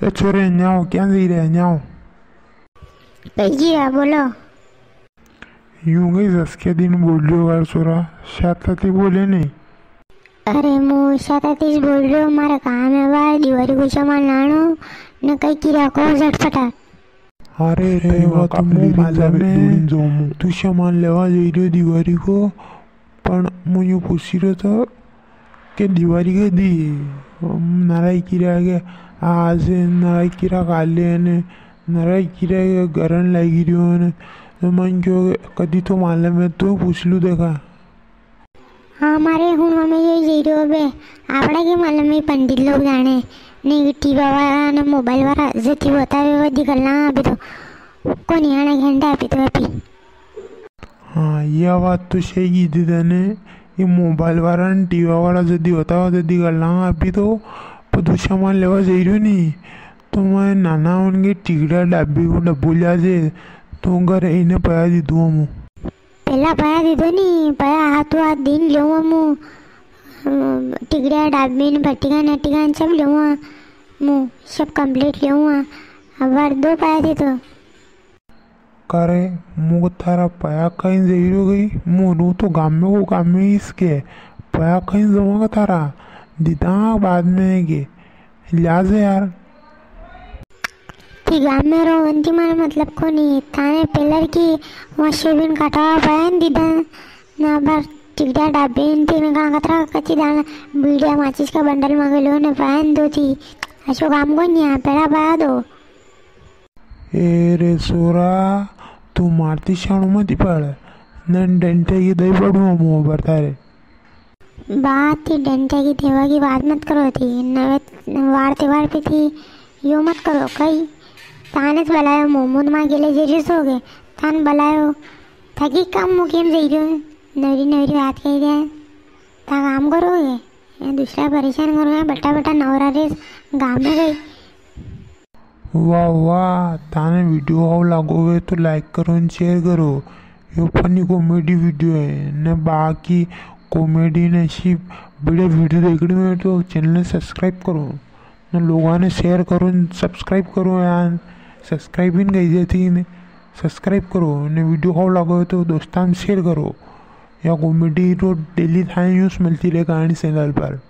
ए छोरे न्याओ क्या जई रहे न्याओ जी हाँ बोलो। यूं गई दस के दिन बोलियो यार छोरा शादी बोले नहीं। अरे मु शातातीस बोल रहे हो, मारा काम है बा दिवाली को सामान लानो न कई की रखो झटपटा। अरे तेवा तो मु माला में तू सामान लेवा जई रहे दिवाली को पण मु यूं पूछ रहा था कि दिवाली के दी नाराई किरा के आज नाराई किरा काले ने नाराई किरा के गरन लागी रियो ने मन क्यों कदी तो मालूम है तो पूछ लू देखा। हाँ मारे हूँ हमें ये जई रहे हो बे आपड़ा के मालूम में पंडित लोग जाने नहीं टीवी वाला ने मोबाइल वाला जति बतावे वो दिखलना अभी तो कोनी आना घंटा अभी तो अभी। हाँ यह बात तो सही की थी तने ये मोबाइल वाला ने टीवी वाला जदी बताओ जदी गल्ला अभी तो पदू सामान लेवा जई रही नहीं तो मैं नाना उनके टिकड़ा डब्बी को डब्बू लिया जे तो घर इन्हें पाया दी दूँ मु पहला पाया दीदो नहीं पाया हाथ दिन लो मु टिकड़ा डब्बी ने पट्टिका नटिका सब लो मु सब कंप्लीट लो अब बार दो पाया दे तो करे मुझे थारा पाया कहीं जई हो गई मुनू तो गाम में इसके पाया कहीं जमा का थारा दीदा बाद में के लिहाज है यार गाम में रो अंति मार मतलब को नहीं थाने पिलर की मशीन काटा पाया दीदा ना बार टिकड़ा डब्बे इंती में कहाँ कतरा कच्ची दाना बीड़िया माचिस का बंडल मांगे लो ने पाया दो थी ऐसो काम को नहीं है पहला पाया दो। ए रे सोरा तू मारती शाणू मत पड़ नन डंटे की दही पड़ू मुँह पर तारे बात थी डंटे की देवा की बात मत करो थी नवे वार त्योहार पे थी यो मत करो कई ताने बलायो मोमोद माँ गेले जेरियस हो गए तान बलायो थकी कम मुकेम जई रहो नवरी नवरी बात कही दे ता काम करोगे या दूसरा परेशान करोगे बेटा बेटा नवरा रे गाँव में गई। वाह वाह ताने वीडियो आओ लागोगे तो लाइक करो और शेयर करो ये फनी कॉमेडी वीडियो है न बाकी कॉमेडी ने सिर्फ बड़े वीडियो देखने में तो चैनल ने सब्सक्राइब करो न लोगों ने शेयर करो सब्सक्राइब करो यार सब्सक्राइब ही नहीं जाती ने सब्सक्राइब करो ने वीडियो आओ लागोगे तो दोस्तों में शेयर करो या कॉमेडी तो डेली था न्यूज़ मिलती रहे कहानी चैनल पर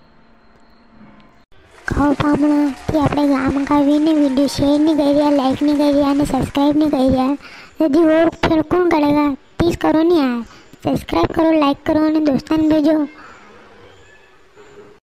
खाओ पामना कि अपने गाँव का भी नहीं वीडियो शेयर नहीं कर रहा लाइक नहीं कर रहा सब्सक्राइब नहीं कर रहा यदि वो फिर कौन करेगा प्लीज़ करो नहीं यार सब्सक्राइब करो लाइक करो और दोस्तों भेजो।